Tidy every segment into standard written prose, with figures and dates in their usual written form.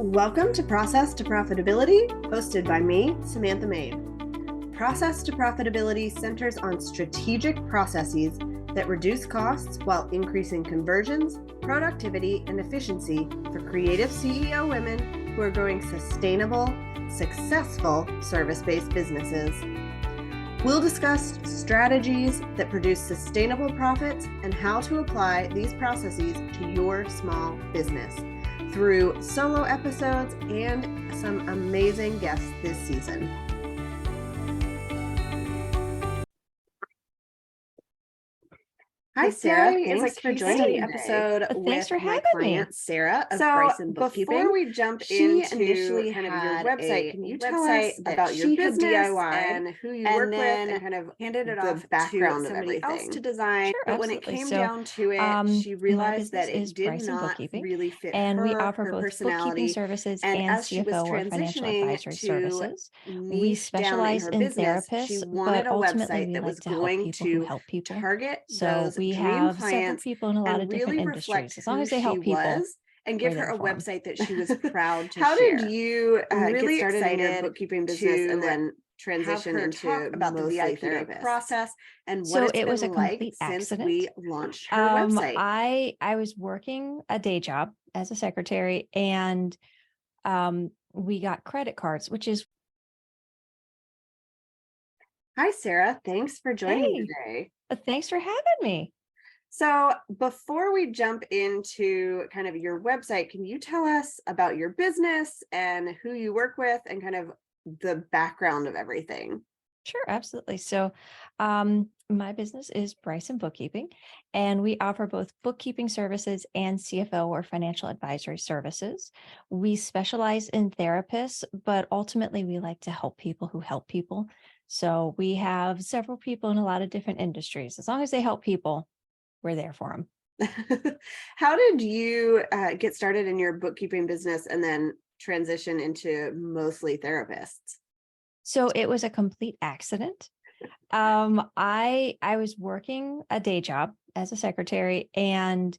Welcome to Process to Profitability, hosted by me, Samantha Mabe. Process to Profitability centers on strategic processes that reduce costs while increasing conversions, productivity, and efficiency for creative CEO women who are growing sustainable, successful service-based businesses. We'll discuss strategies that produce sustainable profits and how to apply these processes to your small business through solo episodes and some amazing guests this season. Hi, Sarah. Thanks for joining the episode with my client, Sarah of Bryson Bookkeeping. Before we jump into kind of your website, can you tell us about your business DIY and who you work with and kind of handed it off to somebody else to design? Sure, but when it came down to it, she realized that it did not really fit and her, we offer her both personality. bookkeeping services And and as she was CFO or financial transitioning advisory to services. We niche down in specialize her in business, therapists, she but wanted a ultimately website we that like was to help going people who to help people. target So those we dream have several clients people in a lot and of different really industries. reflect As long who as they she help people, was and give we're her there a for 'em. website that she was proud to How share. did you I'm really get started in your excited bookkeeping business and then have transition her into talk about the mostly VIP day therapist? process and what So it's it was a been like complete since accident. we launched her website. I was working a day job as a secretary, and we got credit cards, which is Hi, Sarah. Thanks for joining hey, today. thanks for having me. So before we jump into kind of your website, can you tell us about your business and who you work with and kind of the background of everything? Sure, absolutely. So, my business is Bryson Bookkeeping, and we offer both bookkeeping services and CFO or financial advisory services. We specialize in therapists, but ultimately we like to help people who help people. So we have several people in a lot of different industries. As long as they help people, we're there for them. How did you get started in your bookkeeping business and then transition into mostly therapists? So it was a complete accident. I was working a day job as a secretary, and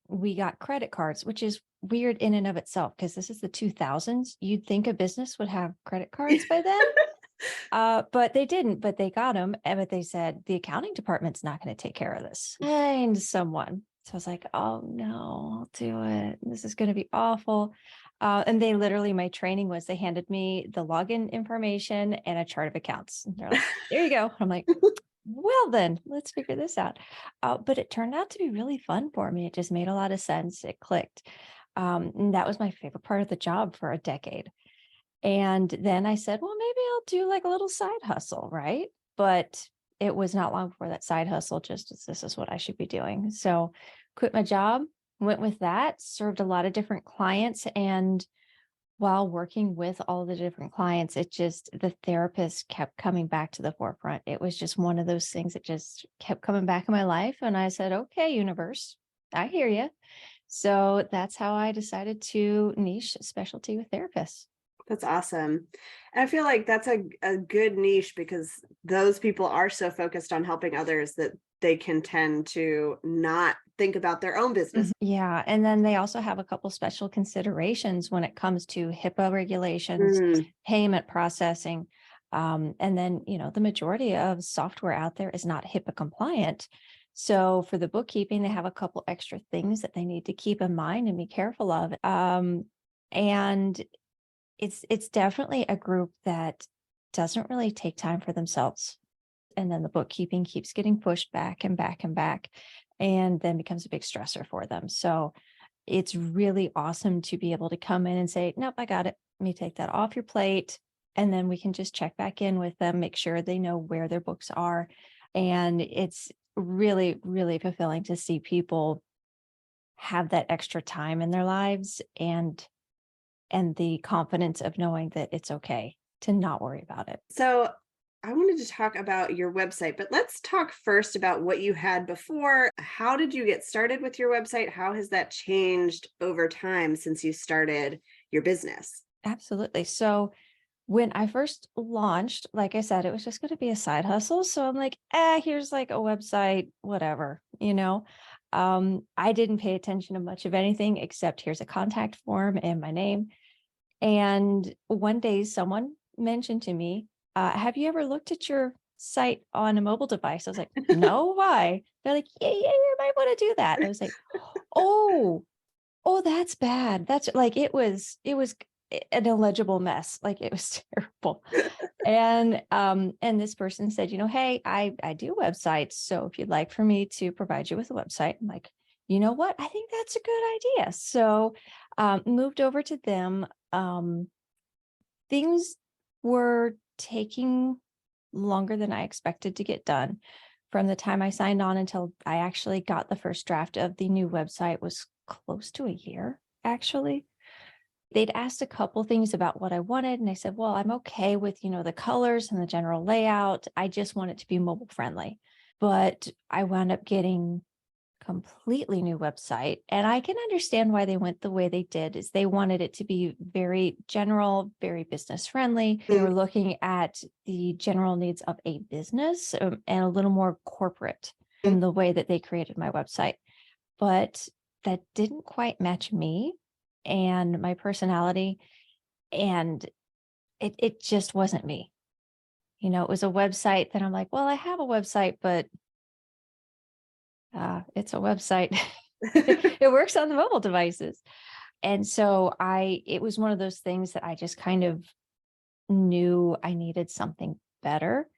we got credit cards, which is weird in and of itself because this is the 2000s. You'd think a business would have credit cards by then. But they didn't, but they got them. But they said the accounting department's not going to take care of this. Find someone. So I was like, oh no, I'll do it. This is going to be awful. And they literally, my training was they handed me the login information and a chart of accounts. And they're like, there you go. I'm like, well, then let's figure this out. But it turned out to be really fun for me. It just made a lot of sense. It clicked. And that was my favorite part of the job for a decade. And then I said, well, maybe I'll do like a little side hustle, right? But it was not long before that side hustle, just as this is what I should be doing. So quit my job, went with that, served a lot of different clients. And while working with all the different clients, it just, the therapist kept coming back to the forefront. It was just one of those things that just kept coming back in my life. And I said, okay, universe, I hear you. So that's how I decided to niche specialty with therapists. That's awesome. And I feel like that's a good niche because those people are so focused on helping others that they can tend to not think about their own business. Yeah. And then they also have a couple special considerations when it comes to HIPAA regulations, payment processing. And then, the majority of software out there is not HIPAA compliant. So for the bookkeeping, they have a couple extra things that they need to keep in mind and be careful of. And it's definitely a group that doesn't really take time for themselves. And then the bookkeeping keeps getting pushed back and back and back, and then becomes a big stressor for them. So it's really awesome to be able to come in and say, nope, I got it. Let me take that off your plate. And then we can just check back in with them, make sure they know where their books are. And it's really, really fulfilling to see people have that extra time in their lives and the confidence of knowing that it's okay to not worry about it. So I wanted to talk about your website, but let's talk first about what you had before. How did you get started with your website? How has that changed over time since you started your business? Absolutely. So when I first launched, like I said, it was just going to be a side hustle. So I'm like, here's like a website, whatever, I didn't pay attention to much of anything except here's a contact form and my name. And one day someone mentioned to me, have you ever looked at your site on a mobile device? I was like, no, why? They're like, yeah, you might want to do that. I was like, oh, oh, that's bad. That's like, it was an illegible mess. Like it was terrible. And this person said, hey, I do websites. So if you'd like for me to provide you with a website, I'm like, you know what? I think that's a good idea. So moved over to them. Things were taking longer than I expected to get done. From the time I signed on until I actually got the first draft of the new website was close to a year, actually. They'd asked a couple things about what I wanted, and I said, well, I'm okay with, the colors and the general layout. I just want it to be mobile friendly. But I wound up getting completely new website, and I can understand why they went the way they did. Is they wanted it to be very general, very business friendly. They were looking at the general needs of a business, and a little more corporate in the way that they created my website. But that didn't quite match me and my personality, and it just wasn't me. It was a website that I'm like, well, I have a website, but it's a website. It works on the mobile devices. And so it was one of those things that I just kind of knew I needed something better.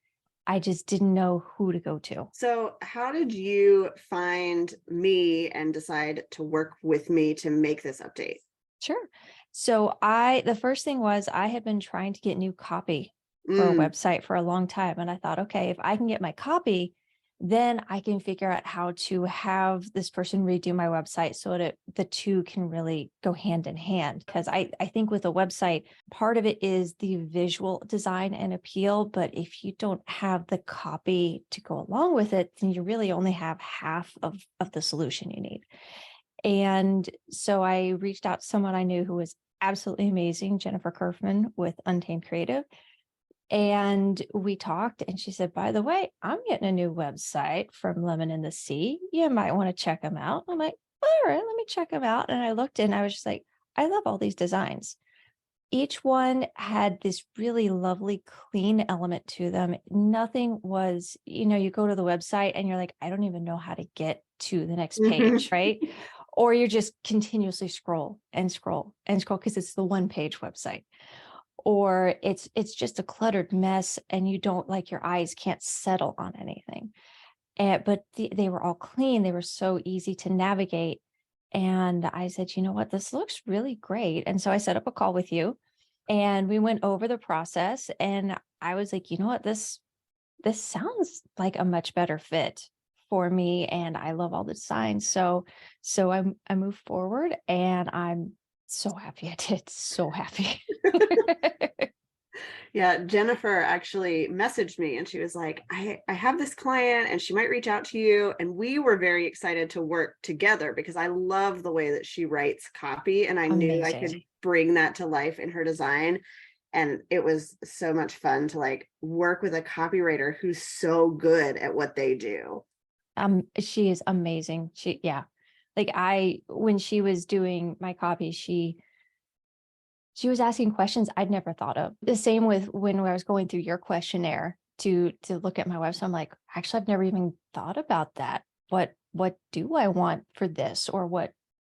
I just didn't know who to go to. So, how did you find me and decide to work with me to make this update? Sure. So the first thing was I had been trying to get new copy for a Mm, website for a long time. And I thought, okay, if I can get my copy, then I can figure out how to have this person redo my website so that the two can really go hand in hand. Because I think with a website, part of it is the visual design and appeal. But if you don't have the copy to go along with it, then you really only have half of the solution you need. And so I reached out to someone I knew who was absolutely amazing, Jennifer Kerfman with Untamed Creative. And we talked, and she said, by the way, I'm getting a new website from Lemon in the Sea. You might want to check them out. I'm like, all right, let me check them out. And I looked and I was just like, I love all these designs. Each one had this really lovely, clean element to them. Nothing was, you go to the website and you're like, I don't even know how to get to the next page, right? Or you're just continuously scroll and scroll and scroll because it's the one page website. Or it's just a cluttered mess and you don't like your eyes can't settle on anything. But they were all clean. They were so easy to navigate. And I said, you know what, this looks really great. And so I set up a call with you and we went over the process. And I was like, you know what, this sounds like a much better fit for me. And I love all the designs. So I moved forward and I'm so happy I did. So happy. Yeah, Jennifer actually messaged me and she was like, I have this client and she might reach out to you. And we were very excited to work together because I love the way that she writes copy. And I knew I could Amazing. bring that to life in her design. And it was so much fun to like work with a copywriter who's so good at what they do. She is amazing. Yeah. Like when she was doing my copy, she was asking questions I'd never thought of. The same with when I was going through your questionnaire to look at my website. I'm like, actually, I've never even thought about that. What do I want for this, or what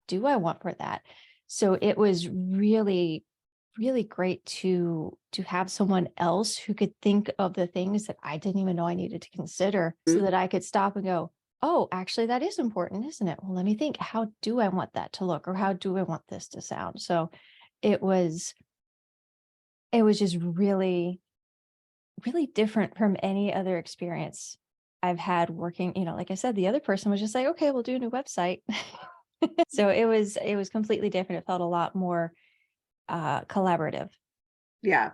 do I want for that? So it was really, really great to have someone else who could think of the things that I didn't even know I needed to consider, so that I could stop and go, oh, actually, that is important, isn't it? Well, let me think, how do I want that to look, or how do I want this to sound? So it was just really, really different from any other experience I've had working. Like I said, the other person was just like, okay, we'll do a new website. So it was completely different. It felt a lot more collaborative. Yeah.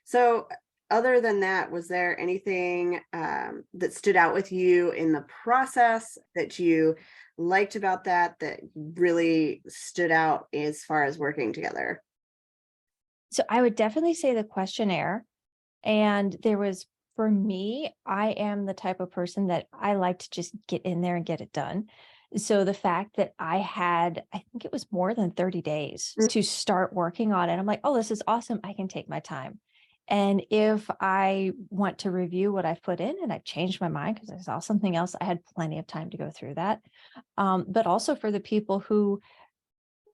So other than that, was there anything that stood out with you in the process that you liked about that really stood out as far as working together? So I would definitely say the questionnaire. And for me, I am the type of person that I like to just get in there and get it done. So the fact that I had, I think it was more than 30 days Mm. to start working on it, I'm like, oh, this is awesome. I can take my time. And if I want to review what I've put in and I've changed my mind because I saw something else, I had plenty of time to go through that. But also for the people who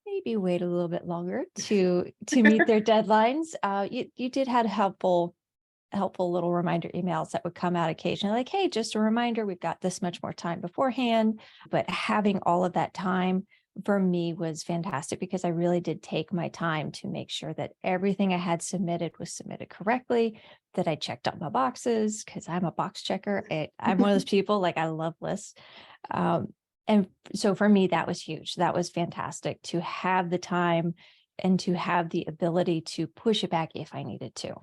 maybe wait a little bit longer to meet their deadlines, you did have helpful little reminder emails that would come out occasionally, like, hey, just a reminder, we've got this much more time beforehand. But having all of that time for me was fantastic because I really did take my time to make sure that everything I had submitted was submitted correctly, that I checked out my boxes because I'm a box checker. I'm one of those people, like, I love lists. Um, and so for me, that was huge. That was fantastic to have the time and to have the ability to push it back if I needed to.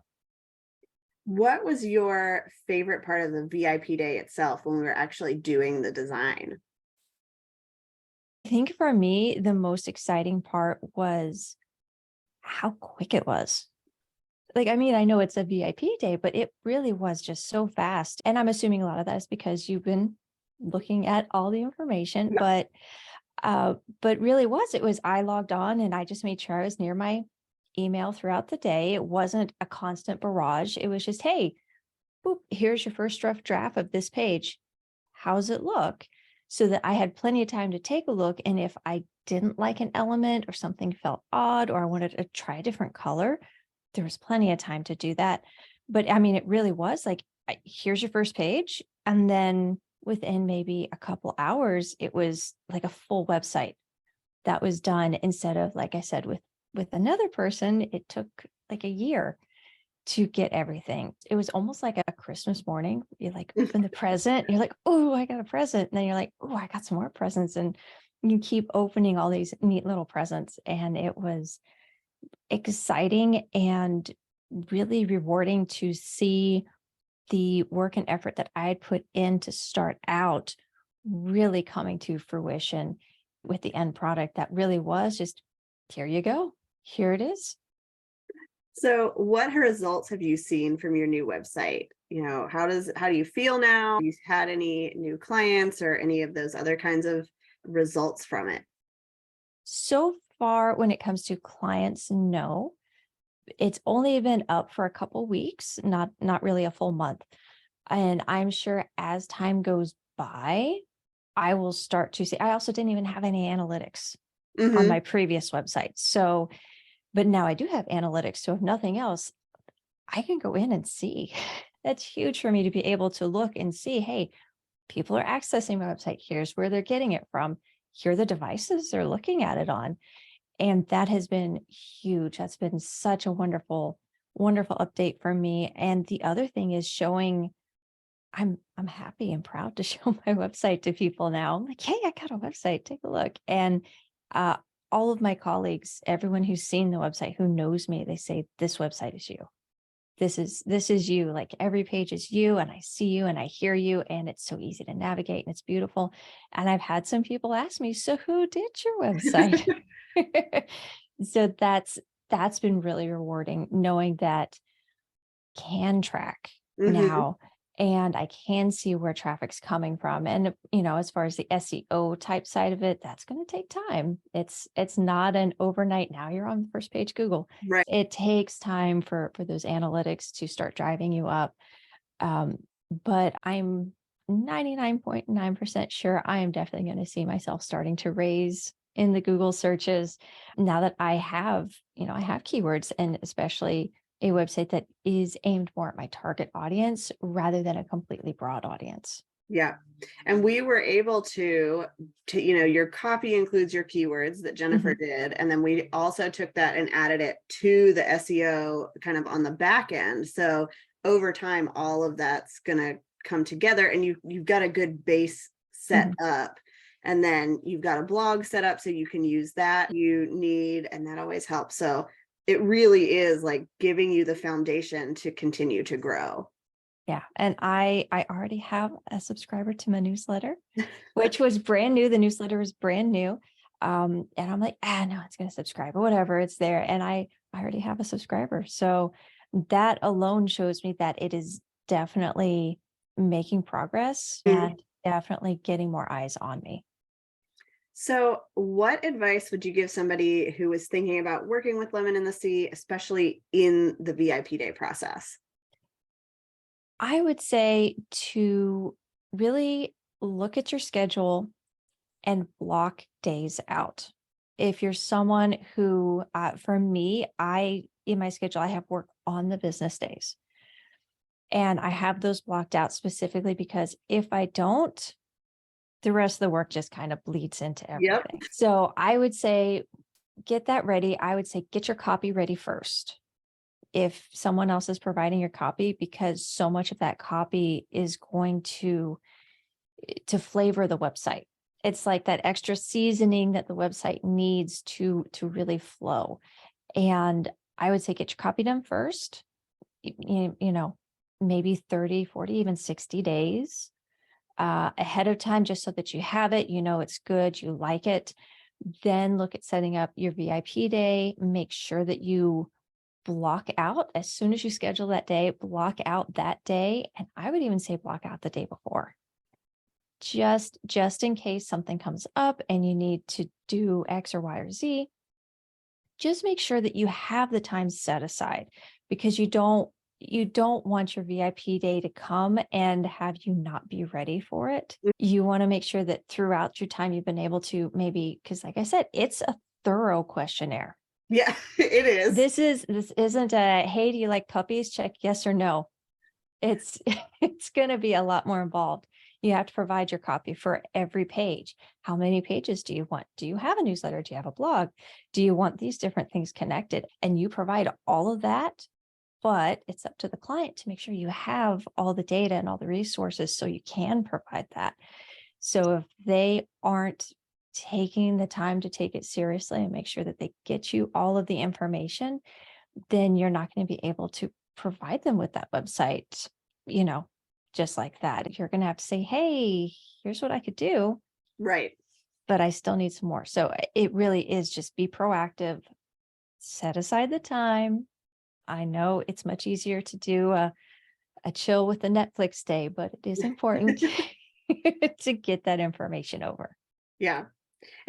What was your favorite part of the VIP day itself when we were actually doing the design? I think for me, the most exciting part was how quick it was. Like, I mean, I know it's a VIP day, but it really was just so fast. And I'm assuming a lot of that is because you've been looking at all the information, Yeah. but really it was I logged on and I just made sure I was near my email throughout the day. It wasn't a constant barrage. It was just, hey, boop, here's your first rough draft of this page. How's it look? So that I had plenty of time to take a look. And if I didn't like an element or something felt odd, or I wanted to try a different color, there was plenty of time to do that. But I mean, it really was like, here's your first page. And then within maybe a couple hours, it was like a full website that was done instead of, like I said, with another person, it took like a year to get everything. It was almost like a Christmas morning. You like open the present, you're like, oh, I got a present. And then you're like, oh, I got some more presents. And you keep opening all these neat little presents. And it was exciting and really rewarding to see the work and effort that I had put in to start out really coming to fruition with the end product that really was just, here you go. Here it is. So what results have you seen from your new website? How do you feel now? Have you had any new clients or any of those other kinds of results from it? So far, when it comes to clients, no. It's only been up for a couple weeks, not really a full month. And I'm sure as time goes by, I will start to see. I also didn't even have any analytics on Hmm. my previous website. So, but now I do have analytics. So if nothing else, I can go in and see. That's huge for me to be able to look and see, hey, people are accessing my website. Here's where they're getting it from. Here are the devices they're looking at it on. And that has been huge. That's been such a wonderful update for me. And the other thing is showing I'm happy and proud to show my website to people now. I'm like, hey, I got a website. Take a look. And uh, all of my colleagues, everyone who's seen the website, who knows me, they say this website is you. This is you. Like every page is you, and I see you and I hear you, and it's so easy to navigate and it's beautiful. And I've had some people ask me, so who did your website? So that's been really rewarding knowing that can track Hmm. now and I can see where traffic's coming from. And as far as the SEO type side of it, that's going to take time. It's not an overnight now you're on the first page Google. Right. It takes time for those analytics to start driving you up. Um, but I'm 99.9% sure I am definitely going to see myself starting to raise in the Google searches now that I have keywords, and especially a website that is aimed more at my target audience rather than a completely broad audience. Yeah. And we were able to, your copy includes your keywords that Jennifer Mhm. did. And then we also took that and added it to the SEO kind of on the back end. So over time, all of that's going to come together and you've got a good base set Mhm. up. And then you've got a blog set up so you can use that you need, and that always helps. So it really is like giving you the foundation to continue to grow. Yeah, and I already have a subscriber to my newsletter, which was brand new. The newsletter was brand new. And I'm like, no, it's gonna subscribe or whatever, it's there. And I already have a subscriber. So that alone shows me that it is definitely making progress Mhm. and definitely getting more eyes on me. So, what advice would you give somebody who is thinking about working with Lemon in the Sea, especially in the VIP day process? I would say to really look at your schedule and block days out. If you're someone who, for me, in my schedule, I have work on the business days. And I have those blocked out specifically because if I don't, the rest of the work just kind of bleeds into Yep. everything. So I would say get that ready. I would say get your copy ready first. If someone else is providing your copy, because so much of that copy is going to flavor the website. It's like that extra seasoning that the website needs to really flow. And I would say get your copy done first, you know, maybe 30, 40, even 60 days ahead of time, just so that you have it, you know, it's good, you like it. Then look at setting up your VIP day. Make sure that you block out as soon as you schedule that day, block out that day. And I would even say block out the day before. Just in case something comes up and you need to do X or Y or Z, just make sure that you have the time set aside, because you don't want your VIP day to come and have you not be ready for it. You want to make sure that throughout your time you've been able to, maybe, because like I said, it's a thorough questionnaire. Yeah, it is. This isn't a, hey, do you like puppies? Check yes or no. It's it's going to be a lot more involved. You have to provide your copy for every page. How many pages do you want? Do you have a newsletter? Do you have a blog? Do you want these different things connected? And you provide all of that, but it's up to the client to make sure you have all the data and all the resources so you can provide that. So if they aren't taking the time to take it seriously and make sure that they get you all of the information, then you're not going to be able to provide them with that website, you know, just like that. You're going to have to say, hey, here's what I could do, Right. but I still need some more. So it really is just be proactive, set aside the time. I know it's much easier to do a chill with the Netflix day, but it is important to get that information over. Yeah.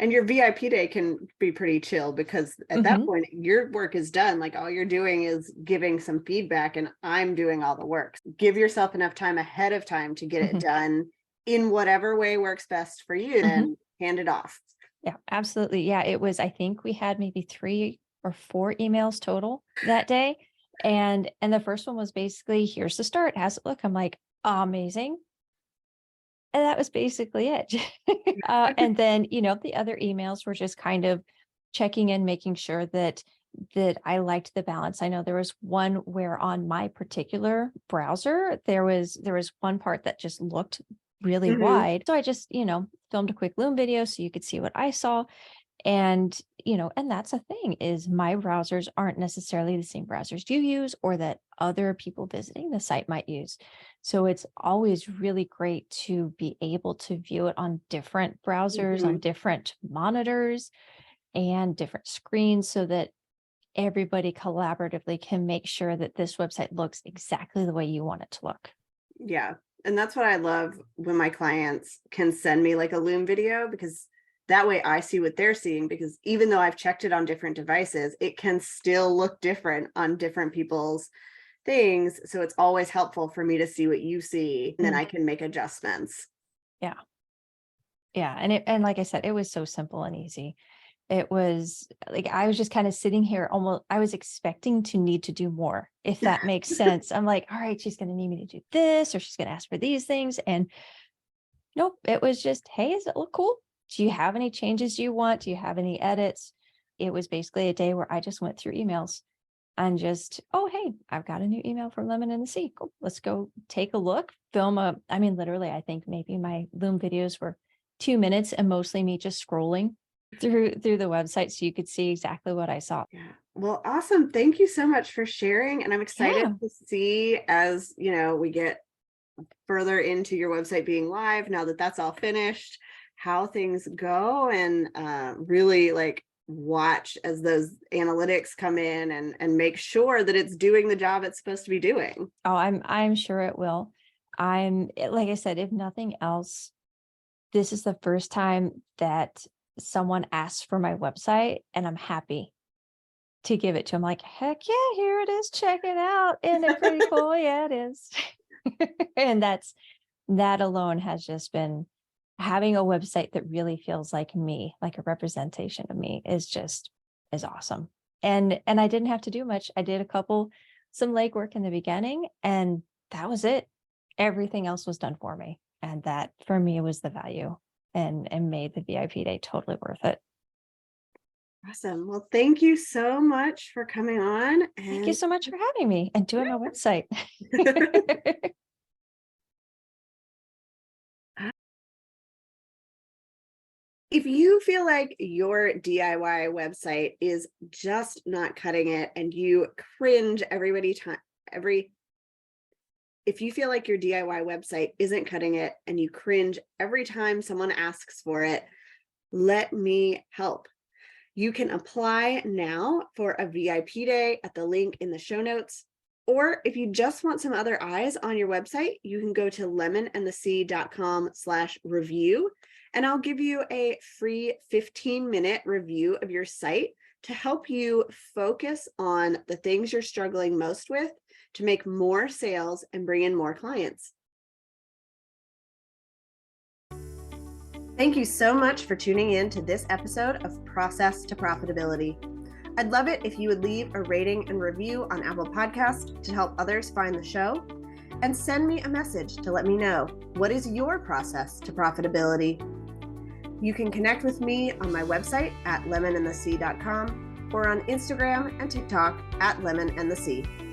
And your VIP day can be pretty chill because at that Mhm. point, your work is done. Like all you're doing is giving some feedback and I'm doing all the work. Give yourself enough time ahead of time to get it Mhm. done in whatever way works best for you Mhm. and hand it off. Yeah, absolutely. Yeah, it was, I think we had maybe 3 or 4 emails total that day. And the first one was basically, here's the start. How's it look? I'm like, amazing. And that was basically it. And then, the other emails were just kind of checking in, making sure that I liked the balance. I know there was one where on my particular browser, there was one part that just looked really Mhm. wide. So I just, filmed a quick Loom video so you could see what I saw. And that's a thing, is my browsers aren't necessarily the same browsers you use or that other people visiting the site might use. So it's always really great to be able to view it on different browsers, on Mhm. different monitors and different screens, so that everybody collaboratively can make sure that this website looks exactly the way you want it to look. Yeah. And that's what I love when my clients can send me like a Loom video because that way I see what they're seeing. Because even though I've checked it on different devices, it can still look different on different people's things. So it's always helpful for me to see what you see and then Mm, I can make adjustments. yeah. Yeah. And like I said, it was so simple and easy. It was like I was just kind of sitting here, almost I was expecting to need to do more, if that makes sense. I'm like, all right, she's going to need me to do this, or she's going to ask for these things. And nope, it was just, hey, does it look cool? Do you have any changes you want? Do you have any edits? It was basically a day where I just went through emails and just, oh, hey, I've got a new email from Lemon in the Sea. Cool. Let's go take a look, I mean, literally, I think maybe my Loom videos were 2 minutes and mostly me just scrolling through the website so you could see exactly what I saw. Yeah. Well, awesome. Thank you so much for sharing. And I'm excited Yeah. to see as, we get further into your website being live now that that's all finished, how things go and really like watch as those analytics come in and make sure that it's doing the job it's supposed to be doing. Oh, I'm sure it will. Like I said, if nothing else, this is the first time that someone asks for my website and I'm happy to give it to them. Like, heck yeah, here it is. Check it out. Isn't it pretty cool? Yeah, it is. And that alone has just been, having a website that really feels like me, like a representation of me, is awesome. And I didn't have to do much. I did some legwork in the beginning, and that was it. Everything else was done for me. And that for me was the value, and made the VIP day totally worth it. Awesome. Well, thank you so much for coming on. Thank you so much for having me and doing my website. If you feel like your DIY website is just not cutting it and you cringe if you feel like your DIY website isn't cutting it and you cringe every time someone asks for it, let me help. You can apply now for a VIP day at the link in the show notes. Or if you just want some other eyes on your website, you can go to lemonandthesea.com/review, and I'll give you a free 15-minute review of your site to help you focus on the things you're struggling most with to make more sales and bring in more clients. Thank you so much for tuning in to this episode of Process to Profitability. I'd love it if you would leave a rating and review on Apple Podcasts to help others find the show, and send me a message to let me know, what is your process to profitability? You can connect with me on my website at lemonandthesea.com or on Instagram and TikTok at lemonandthesea.